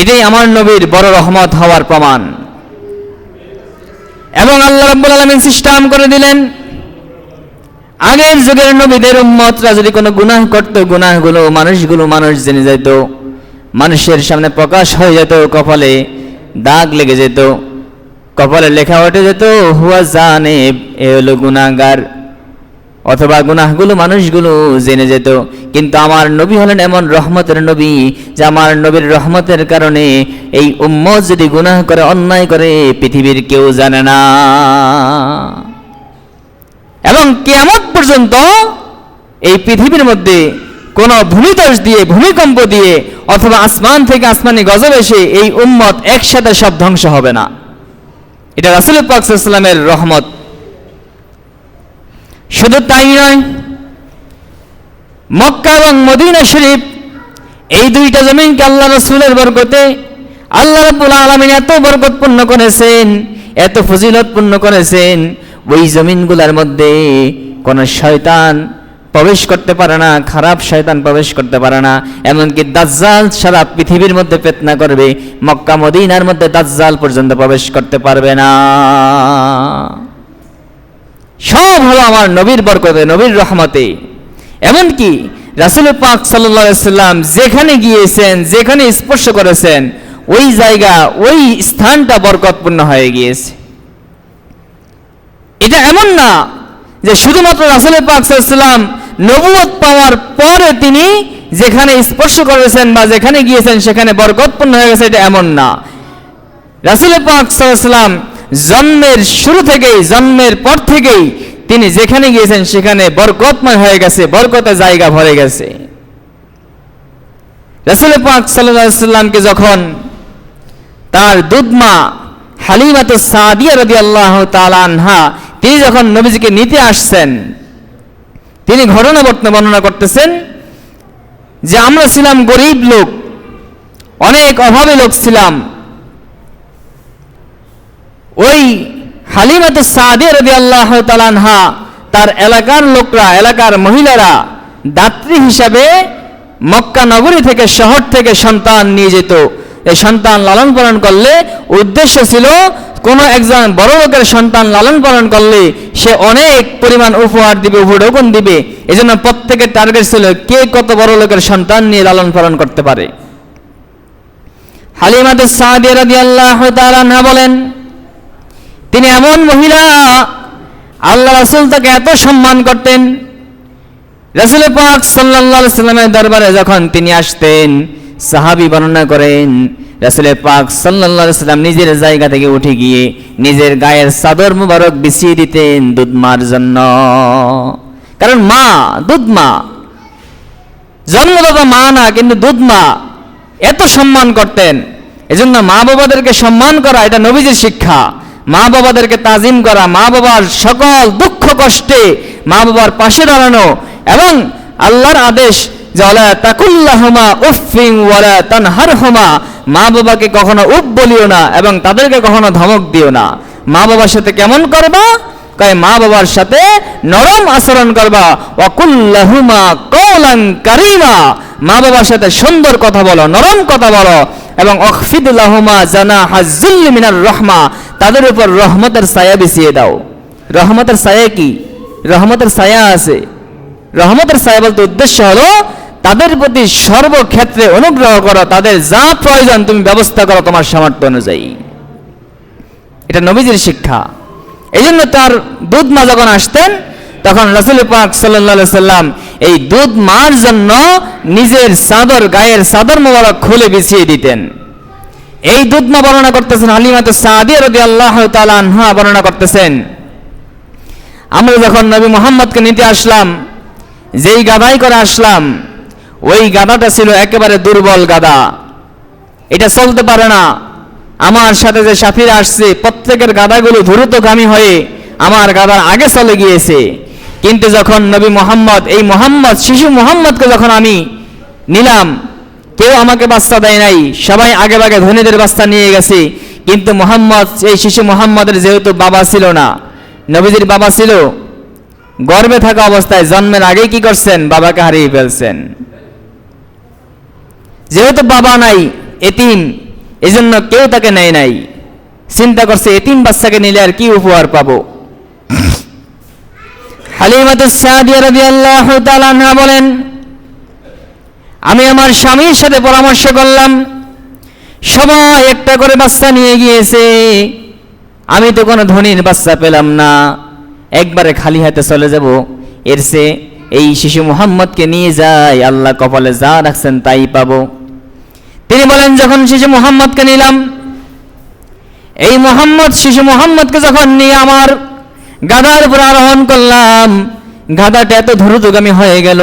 এটাই আমার নবীর বড় রহমত হওয়ার প্রমাণ। এবং আল্লাহ রাব্বুল আলামিন সিস্টেম করে দিলেন, আগের যুগের নবীদের উম্মতরা যদি কোনো গুনাহ করত, গুনাহগুলো মানুষ জেনে যেত, মানুষের সামনে প্রকাশ হয়ে যেত, কপালে দাগ লেগে যেত, কপালে লেখা উঠে যেত হুয়া জানেব, এ হলো গুনাহগার, অথবা গুনাহগুলো মানুষগুলো জেনে যেত। কিন্তু আমার নবী হলেন এমন রহমতের নবী যে আমার নবীর রহমতের কারণে এই উম্মত যদি গুনাহ করে, অন্যায় করে, পৃথিবীর কেউ জানে না। এবং কিয়ামত পর্যন্ত এই পৃথিবীর মধ্যে কোনো ভূমিধস দিয়ে, ভূমিকম্প দিয়ে অথবা আসমান থেকে আসমানি গজব এসে এই উম্মত একসাথে সব ধ্বংস হবে না। এটা রাসূল পাক সাল্লাল্লাহু আলাইহি ওয়াসাল্লামের রহমত। শুধু তাই নয়, মক্কা এবং মদিনা শরীফ এই দুইটা জমিনকে আল্লাহ রাসূলের বরকতে আল্লাহ রাব্বুল আলামিন এত বরকতপূর্ণ করেছেন, এত ফজিলতপূর্ণ করেছেন, ওই জমিনগুলোর মধ্যে কোন শয়তান প্রবেশ করতে পারে না, খারাপ শয়তান প্রবেশ করতে পারে না। এমনকি দাজ্জাল সারা পৃথিবীর মধ্যে ফিতনা করবে, মক্কা মদিনার মধ্যে দাজ্জাল পর্যন্ত প্রবেশ করতে পারবে না। সব হলো আমার নবীর বরকতে, নবীর রহমতে। এমনকি রাসূল পাক সাল্লাল্লাহু আলাইহি সাল্লাম যেখানে গিয়েছেন, যেখানে স্পর্শ করেছেন, ওই জায়গা, ওই স্থানটা বরকতপূর্ণ হয়ে গিয়েছে। এটা এমন না যে শুধুমাত্র রাসূল পাক সাল্লাল্লাহু আলাইহি সাল্লাম নবুয়ত পাওয়ার পরে তিনি যেখানে স্পর্শ করেছেন বা যেখানে গিয়েছেন সেখানে বরকতপূর্ণ হয়ে গেছে, এটা এমন না। রাসূল পাক সাল্লাল্লাহু আলাইহি সাল্লাম জন্মের শুরু থেকেই, জন্মের পর থেকেই তিনি যেখানে গিয়েছেন সেখানে বরকতময় হয়ে গেছে, বরকতে জায়গা ভরে গেছে। রাসূল পাক সাল্লাল্লাহু আলাইহি সাল্লামকে যখন তার দুধমা হালিমাতুস সাদিয়া রাদিয়াল্লাহু তাআলা আনহা, তিনি যখন নবীজিকে নিতে আসছেন, তিনি ঘটনা বর্ণনা করতেছেন যে আমরা ছিলাম গরিব লোক, অনেক অভাবী লোক ছিলাম। ওই হালিমাতু সাদিয়া রাদিয়াল্লাহু তাআলা আনহা তার এলাকার লোকরা, এলাকার মহিলারা দাত্রী হিসাবে মক্কা নগরী থেকে, শহর থেকে সন্তান নিয়ে যেত। এই সন্তান লালন পালন করলে উদ্দেশ্য ছিল কোন একজন বড় লোকের সন্তান লালন পালন করলে সে অনেক পরিমাণ উপহার দিবে, উপঢৌকন দিবে। এজন্য প্রত্যেকের টার্গেট ছিল কে কত বড় লোকের সন্তান নিয়ে লালন পালন করতে পারে। হালিমাতু সাদিয়া রাদিয়াল্লাহু তাআলা আনহা বলেন, তিনি এমন মহিলা, আল্লাহ রাসূল তাকে এত সম্মান করতেন। রাসূল পাক সাল্লাল্লাহু আলাইহি সাল্লামের দরবারে যখন তিনি আসতেন, সাহাবী বর্ণনা করেন রাসূল পাক সাল্লাল্লাহু আলাইহি সাল্লাম নিজের জায়গা থেকে উঠে গিয়ে নিজের গায়ের চাদর মুবারক বিছিয়ে দিতেন দুধ মার জন্য। কারণ মা, দুধ মা, জন্মদাতা মা না, কিন্তু দুধ মা, এত সম্মান করতেন। এজন্য মা বাবাদেরকে সম্মান করা এটা নবীজির শিক্ষা। মা বাবাদেরকে তাজিম করা, মা বাবার সকল দুঃখ কষ্টে মা বাবার পাশে দাঁড়ানো, এবং আল্লাহর আদেশ যে ওয়ালা তাকুল্লাহুমা উফফিন ওয়ালা তানহারহুমা, মা বাবাকে কখনো উফ বলিও না এবং তাদেরকে কখনো ধমক দিও না। মা বাবার সাথে কেমন করবা? কয় মা বাবার সাথে নরম আচরণ করবা। ওয়াকুল্লাহুমা কওলান কারীমা, মা বাবার সাথে সুন্দর কথা বলো, নরম কথা বলো। এবং আখফিদ লাহুমা জানাহাজ যুল্লি মিনার রাহমা, তাদের উপর রহমতের ছায়া বিছিয়ে দাও। রহমতের ছায়া কি? রহমতের ছায়া আছে। রহমতের ছায়া বলতে উদ্দেশ্য হলো তাদের প্রতি সর্বক্ষেত্রে অনুগ্রহ করো, তাদের যা প্রয়োজন তুমি ব্যবস্থা করো তোমার সামর্থ্য অনুযায়ী। এটা নবীজির শিক্ষা। এই জন্য তার দুধ মা যখন আসতেন তখন রাসূল পাক সাল্লাল্লাহু আলাইহি সাল্লাম এই দুধ মার জন্য নিজের চাদর, গায়ের চাদর মোবারক খুলে বিছিয়ে দিতেন। এই দুধ মা বর্ণনা করতেছেন, হালিমাতু সাদিয়া রাদিয়াল্লাহু তাআলা আনহা বর্ণনা করতেছেন, আমরা যখন নবী মুহাম্মদকে নিতে আসলাম, যেই গাধাই করে আসলাম, ওই গাধাটা ছিল একেবারে দুর্বল গাধা, এটা চলতে পারে না। আমার সাথে যে সাথীরা আসছে প্রত্যেকের গাধাগুলো দ্রুতগামী হয়ে আমার গাধার আগে চলে গিয়েছে। কিন্তু যখন নবী মুহাম্মদ, এই মুহাম্মদ, শিশু মুহাম্মদকে যখন আমি নিলাম, কেউ আমাকে বাচ্চা দেয় নাই, সবাই আগে ভাগে ধনীদের বাচ্চা নিয়ে গেছে। কিন্তু মুহাম্মদ, এই শিশু মুহাম্মদের যেহেতু বাবা ছিল না, নবীজির বাবা ছিল গর্ভে থাকা অবস্থায়, জন্মের আগেই কি করছেন? বাবাকে হারিয়ে ফেলছেন। যেহেতু বাবা নাই, এতিম, এজন্য কেউ তাকে নেয় নাই। চিন্তা করছে এতিম বাচ্চাকে নিলে আর কি উপহার পাবো। হালিমাতু সাদিয়া রাদিয়াল্লাহু তাআলা আনহা বলেন, আমি আমার স্বামীর সাথে পরামর্শ করলাম, সবাই একটা করে বাচ্চা নিয়ে গিয়েছে, আমি তো কোনো ধনীর বাচ্চা পেলাম না, একবারে খালি হাতে চলে যাব, এর চেয়ে এই শিশু মুহাম্মদকে নিয়ে যাই, আল্লাহ কপালে যা রাখছেন তাই পাবো। তিনি বলেন, যখন শিশু মুহাম্মদকে নিলাম, এই মুহাম্মদ, শিশু মুহাম্মদকে যখন নিয়ে আমার গাধার উপর আরোহণ করলাম, গাধাটা এত দ্রুতগামী হয়ে গেল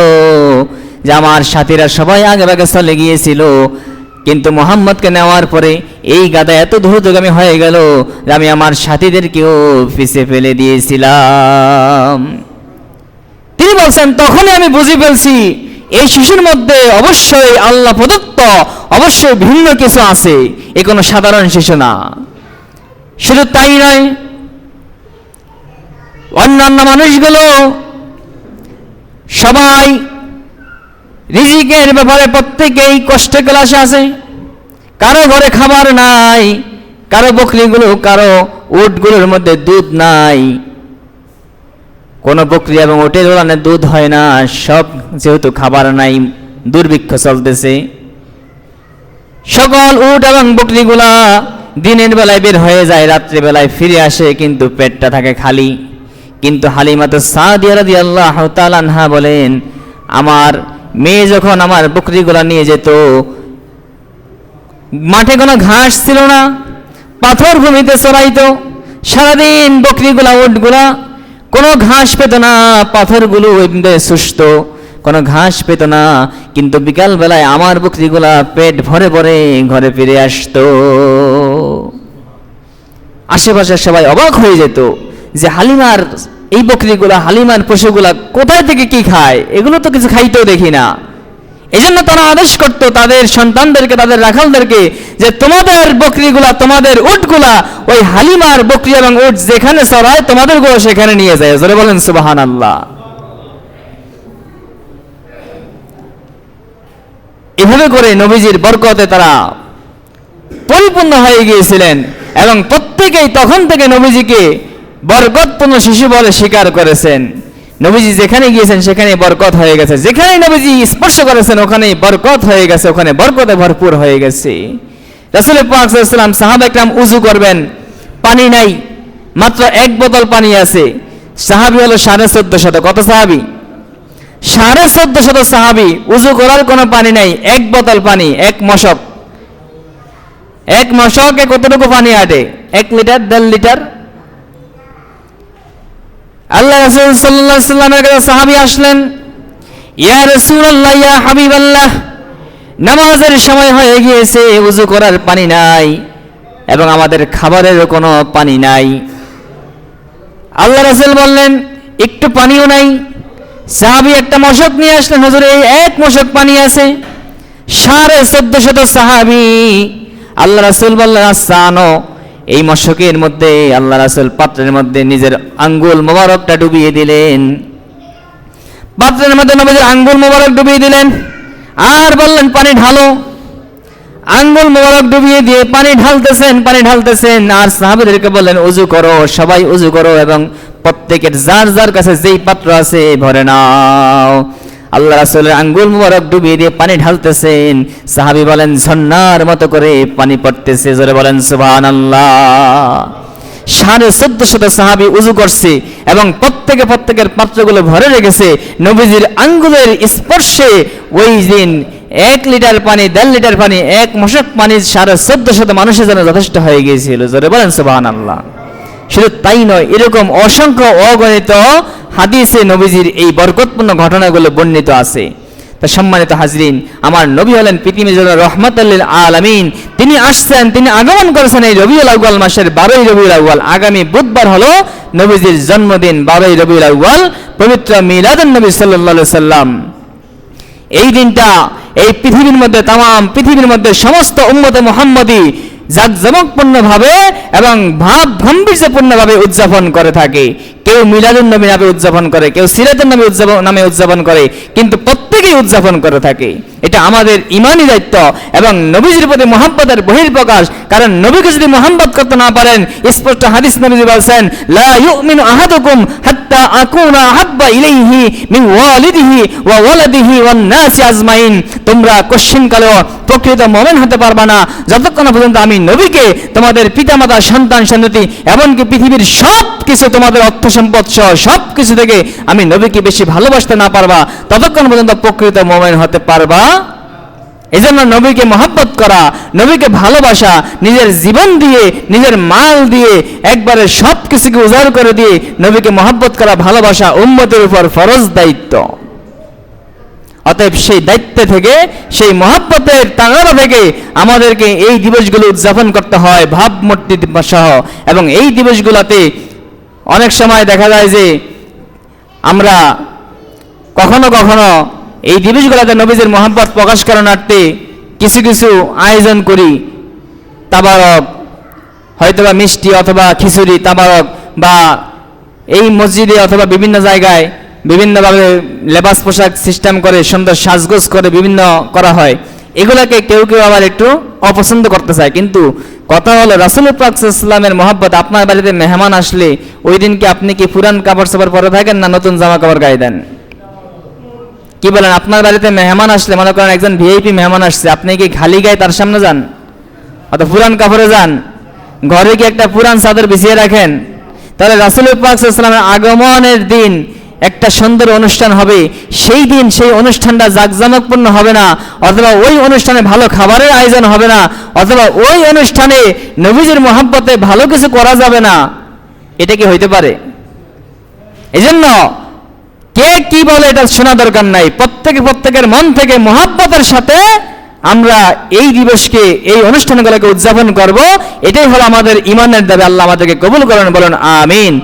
যে আমার সাথীরা সবাই আগে আগে চলে গিয়েছিল, কিন্তু মুহাম্মদকে নেওয়ার পরে এই গাধা এত দ্রুতগামী হয়ে গেল যে আমি আমার সাথীদেরকেও পিছে ফেলে দিয়েছিলাম। তিনি বলছেন, তখনই আমি বুঝে ফেলছি এই শিশুর মধ্যে অবশ্যই আল্লাহ প্রদত্ত, অবশ্যই ভিন্ন কিছু আছে, এ কোনো সাধারণ শিশু না। শুধু তাই নয়, অন্যান্য মানুষগুলো সবাই রিজিকের ব্যাপারে প্রত্যেকেই কষ্টে ক্লাসে আছে। কারো ঘরে খাবার নাই, কারো বকরিগুলো, কারো উটগুলোর মধ্যে দুধ নাই, কোনো বকরি এবং উটের ওলানে দুধ হয় না, সব যেহেতু খাবার নাই, দুর্ভিক্ষ চলতেছে। সকল উট এবং বকরিগুলা দিনের বেলায় বের হয়ে যায়, রাত্রি বেলায় ফিরে আসে, কিন্তু পেটটা থাকে খালি। কিন্তু হালিমাতু সাদিয়া রাদিয়াল্লাহু তাআলা আনহা বলেন, আমার মেয়ে যখন আমার বকরিগুলা নিয়ে যেত, মাঠে কোনো ঘাস ছিল না, পাথর ভূমিতে চড়াইতো, সারাদিন বকরিগুলা, উটগুলা কোনো ঘাস পেত না, পাথরগুলো সুস্থ, কোনো ঘাস পেত না। কিন্তু বিকাল বেলায় আমার বকরিগুলা পেট ভরে ভরে ঘরে ফিরে আসতো। আশেপাশের সবাই অবাক হয়ে যেত যে হালিমার এই বকরিগুলা, হালিমার পশুগুলা কোথায় থেকে কি খায়, এগুলো তো কিছু খাইতেও দেখি না। এজন্য তারা আদেশ করত তাদের সন্তানদেরকে, তাদের রাখালদেরকে, যে তোমাদের বকরিগুলা, তোমাদের উটগুলা ওই হালিমার বকরি এবং উট যেখানে চড়ায় তোমাদেরগুলো সেখানে নিয়ে যায়। জোরে বলেন সুবহানাল্লাহ। এভাবে করে নবীজির বরকতে তারা পরিপূর্ণ হয়ে গিয়েছিলেন এবং প্রত্যেকেই তখন থেকে নবীজিকে বরকতপূর্ণ শিশু বলে স্বীকার করেছেন। নবীজি যেখানে গিয়েছেন সেখানে বরকত হয়ে গেছে, যেখানে নবীজি স্পর্শ করেছেন ওখানেই বরকত হয়ে গেছে, ওখানে বরকতে ভরপুর হয়ে গেছে। রাসূল পাক সাল্লাল্লাহু আলাইহি ওয়াসাল্লাম সাহাবা একরাম উযু করবেন, পানি নাই, মাত্র এক বোতল পানি আছে। সাহাবী হলো 1450। কত সাহাবী? 1450 সাহাবী। উযু করার কোনো পানি নাই, এক বোতল পানি, এক মশক। এক মশকে কতটুকু পানি আটে? 1 লিটার, 1.5 লিটার। আল্লাহ রাসূল সাল্লাল্লাহু আলাইহি ওয়াসাল্লামের কাছে সাহাবী আসলেন, ইয়া রাসূলুল্লাহ, ইয়া হাবিবাল্লাহ, নামাজের সময় হয়ে গিয়েছে, ওযু করার পানি নাই এবং আমাদের খাবারেরও কোনো পানি নাই। আল্লাহ রাসূল বললেন, একটু পানিও নাই। সাহাবী একটা মশক নিয়ে আসলেন, হুজুর এই এক মশক পানি আছে। 1450 সাহাবী। আল্লাহ রাসূল বললেন, আচ্ছা আনো। এই মশকের মধ্যে আল্লাহ রাসূল পাত্রের মধ্যে নিজের আঙ্গুল মোবারকটা ডুবিয়ে দিলেন। পাত্রের মধ্যে নবীর আঙ্গুল মোবারক ডুবিয়ে দিলেন আর বললেন, পানি ঢালো। আঙ্গুল মোবারক ডুবিয়ে দিয়ে পানি ঢালতেছেন আর সাহাবীদেরকে বললেন, ওযু করো, সবাই ওযু করো এবং প্রত্যেকের যার যার কাছে যেই পাত্র আছে ভরে নাও। আল্লাহ রাসূলের আঙ্গুল মোবারক ডুবিয়ে দিয়ে পানি ঢালতেছেন। সাহাবী বলেন, ঝর্ণার মতো করে পানি পড়তেছে। জোরে বলেন সুবহানাল্লাহ। 1450 সাহাবী উযু করছে এবং প্রত্যেকের পাত্রগুলো ভরে রেখেছে। নবীজির আঙ্গুলের স্পর্শে ওই দিন 1 লিটার পানি, 1.5 লিটার পানি, এক মশক পানি 1450 মানুষের জন্য যথেষ্ট হয়ে গিয়েছিল। জোরে বলেন সুবহানাল্লাহ। শুধু তাই নয়, এরকম অসংখ্য অগণিত হাদিসে নবীজির এই বরকতপূর্ণ ঘটনাগুলো বর্ণিত আছে। তা সম্মানিত হাজরিন, আমার নবী হলেন পৃথিবীর জন্য রহমাতুল লিল আলামিন। তিনি আসছেন, তিনি আগমন করেছেন এই রবিউল আউয়াল মাসের 12ই রবিউল আউয়াল। আগামী বুধবার হলো নবীজির জন্মদিন, 12ই রবিউল আউয়াল, পবিত্র মিলাদুন নবী সাল্লাল্লাহু আলাইহি সাল্লাম। এই দিনটা এই পৃথিবীর মধ্যে, তামাম পৃথিবীর মধ্যে সমস্ত উম্মতে মুহাম্মদী জাঁকজমকপূর্ণভাবে এবং ভাব গাম্ভীর্যপূর্ণভাবে উদযাপন করে থাকে। কেউ মিলাদুন নবী নামে উদযাপন করে, কেউ সিরাতুন নবী নামে উদযাপন করে, কিন্তু প্রত্যেকেই উদযাপন করে থাকে। এটা আমাদের ইমানি দায়িত্ব এবং নবীজির প্রতি মুহাব্বতের বহিঃপ্রকাশ। কারণ নবীকে যদি মুহাব্বত করতে না পারেন, স্পষ্ট হাদিস নবীজি বলেন, লা ইউমিনু আহাদুকুম হাত্তা আকুনা আহাব্বা ইলাইহি মিন ওয়ালিদিহি ওয়া ওয়ালাদিহি ওয়ান নাসি আজমাইন। তোমরা কোশ্চিনকালেও প্রকৃত মুমিন হতে পারবে না যতক্ষণ পর্যন্ত আমি নবীকে, তোমাদের পিতামাতা, সন্তান সন্ততি, এমনকি পৃথিবীর সব কিছু, তোমাদের অর্থ সম্পদ সহ সব কিছু থেকে আমি নবীকে বেশি ভালোবাসতে না পারবা, ততক্ষণ পর্যন্ত প্রকৃত মুমিন হতে পারবা। এজন্য নবীকে মহব্বত করা, নবীকে ভালোবাসা, নিজের জীবন দিয়ে, নিজের মাল দিয়ে, একবারে সব কিছুকে উজাড় করে দিয়ে নবীকে মহব্বত করা, ভালোবাসা উম্মতের উপর ফরজ দায়িত্ব। অতএব সেই দায়িত্ব থেকে, সেই মহব্বতের তাগাদা থেকে আমাদেরকে এই দিবসগুলো উদযাপন করতে হয় ভাবমূর্তি সহ। এবং এই দিবসগুলোতে অনেক সময় দেখা যায় যে আমরা কখনো কখনো এই দিবসগুলোতে নবীজির মহব্বত প্রকাশ করানার্থে কিছু কিছু আয়োজন করি। তাবারক, হয়তোবা মিষ্টি অথবা খিচুড়ি, তাবারক, বা এই মসজিদে অথবা বিভিন্ন জায়গায় বিভিন্নভাবে লেবাস পোশাক সিস্টেম করে সুন্দর সাজগোজ করে বিভিন্ন করা হয়। এগুলাকে কেউ কেউ আবার একটু অপছন্দ করতে চায়। কিন্তু কথা হলো, রাসূল পাক সাল্লাল্লাহু আলাইহি ওয়াসাল্লামের মহব্বত, আপনার বাড়িতে মেহমান আসলে ওই দিন কি আপনি কি পুরান কাপড় চোপড় পরে থাকেন না নতুন জামা কাপড় গায়ে দেন? কি বলেন? আপনার বাড়িতে মেহমান আসলে, মনে করেন একজন ভিআইপি মেহমান আসছে, আপনি কি খালি গায়ে তার সামনে যান অথবা পুরান কাপড়ে যান? ঘরে কি একটা পুরান চাদর বিছিয়ে রাখেন? তাহলে রাসূল পাক সাল্লাল্লাহু আলাইহি ওয়াসাল্লামের আগমনের দিন একটা সুন্দর অনুষ্ঠান হবে, সেই দিন সেই অনুষ্ঠানটা জাঁকজমকপূর্ণ হবে না, অথবা ওই অনুষ্ঠানে ভালো খাবারের আয়োজন হবে না, অথবা ওই অনুষ্ঠানে নবীজির মহব্বতে ভালো কিছু করা যাবে না, এটা কি হইতে পারে? এজন্য কে কি বলে এটা শোনা দরকার নাই। প্রত্যেকের মন থেকে মহব্বতের সাথে আমরা এই দিবসকে, এই অনুষ্ঠানগুলোকে উদযাপন করব। এটাই হলো আমাদের ইমানের দাবি। আল্লাহ আমাদেরকে কবুল করেন, বলেন আমিন।